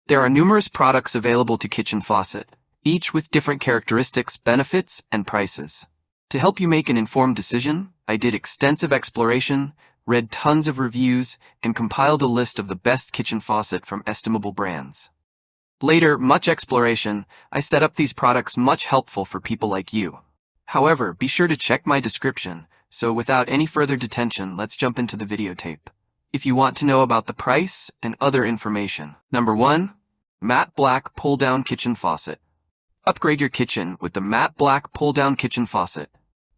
There are numerous products available to Kitchen Faucet, each with different characteristics, benefits, and prices. To help you make an informed decision, I did extensive exploration, read tons of reviews, and compiled a list of the best kitchen faucet from estimable brands. Later, much exploration, I set up these products much helpful for people like you. However, be sure to check my description, so without any further detention, let's jump into the videotape. If you want to know about the price and other information. Number 1. Matte Black Pull-Down Kitchen Faucet. Upgrade your kitchen with the Matte Black Pull-Down Kitchen Faucet.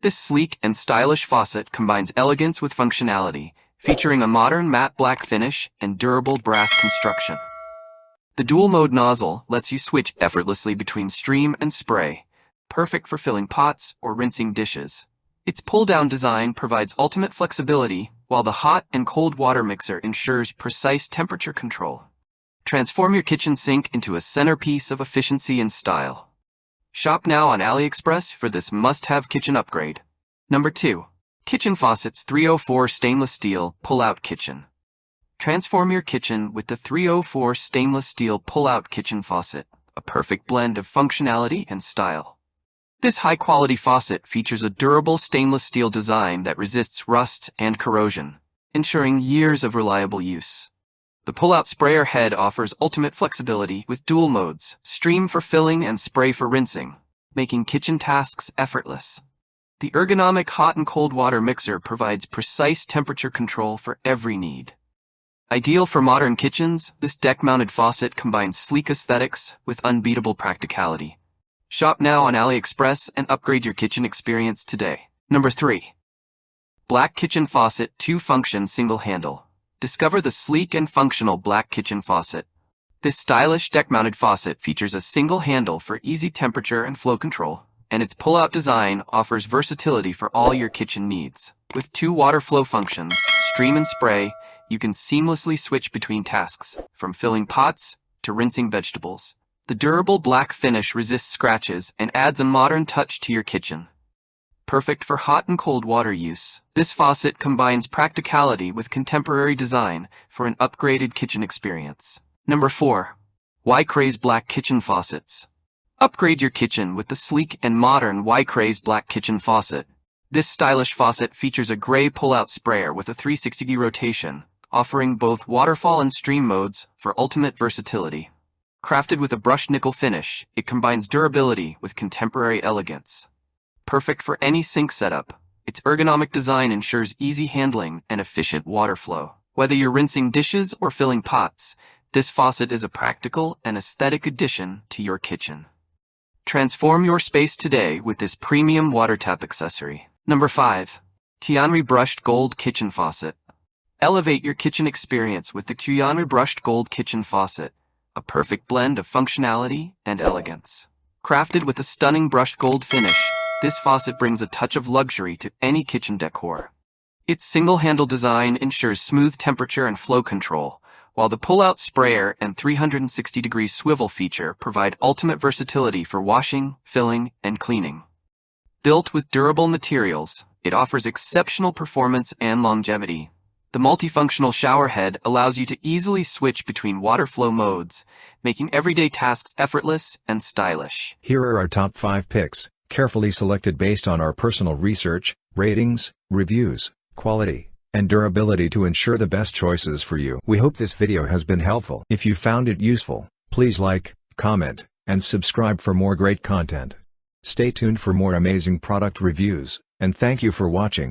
This sleek and stylish faucet combines elegance with functionality, featuring a modern matte black finish and durable brass construction. The dual-mode nozzle lets you switch effortlessly between stream and spray, perfect for filling pots or rinsing dishes. Its pull-down design provides ultimate flexibility, while the hot and cold water mixer ensures precise temperature control. Transform your kitchen sink into a centerpiece of efficiency and style. Shop now on AliExpress for this must-have kitchen upgrade. Number 2. Kitchen Faucets 304 Stainless Steel Pull-Out Kitchen. Transform your kitchen with the 304 Stainless Steel Pull-Out Kitchen Faucet, a perfect blend of functionality and style. This high-quality faucet features a durable stainless steel design that resists rust and corrosion, ensuring years of reliable use. The pull-out sprayer head offers ultimate flexibility with dual modes, stream for filling and spray for rinsing, making kitchen tasks effortless. The ergonomic hot and cold water mixer provides precise temperature control for every need. Ideal for modern kitchens, this deck-mounted faucet combines sleek aesthetics with unbeatable practicality. Shop now on AliExpress and upgrade your kitchen experience today. Number 3. Black Kitchen Faucet 2-Function Single Handle. Discover the sleek and functional Black Kitchen Faucet. This stylish deck-mounted faucet features a single handle for easy temperature and flow control, and its pull-out design offers versatility for all your kitchen needs. With 2 water flow functions, stream and spray, you can seamlessly switch between tasks, from filling pots to rinsing vegetables. The durable black finish resists scratches and adds a modern touch to your kitchen. Perfect for hot and cold water use, this faucet combines practicality with contemporary design for an upgraded kitchen experience. Number 4. YCRAYS Black Kitchen Faucets. Upgrade your kitchen with the sleek and modern YCRAYS Black Kitchen Faucet. This stylish faucet features a gray pull-out sprayer with a 360-degree rotation, offering both waterfall and stream modes for ultimate versatility. Crafted with a brushed nickel finish, it combines durability with contemporary elegance. Perfect for any sink setup, its ergonomic design ensures easy handling and efficient water flow. Whether you're rinsing dishes or filling pots, this faucet is a practical and aesthetic addition to your kitchen. Transform your space today with this premium water tap accessory. Number 5. Quyanre Brushed Gold Kitchen Faucet. Elevate your kitchen experience with the Quyanre Brushed Gold Kitchen Faucet, a perfect blend of functionality and elegance. Crafted with a stunning brushed gold finish, this faucet brings a touch of luxury to any kitchen decor. Its single-handle design ensures smooth temperature and flow control, while the pull-out sprayer and 360-degree swivel feature provide ultimate versatility for washing, filling, and cleaning. Built with durable materials, it offers exceptional performance and longevity. The multifunctional shower head allows you to easily switch between water flow modes, making everyday tasks effortless and stylish. Here are our top 5 picks, carefully selected based on our personal research, ratings, reviews, quality, and durability to ensure the best choices for you. We hope this video has been helpful. If you found it useful, please like, comment, and subscribe for more great content. Stay tuned for more amazing product reviews, and thank you for watching.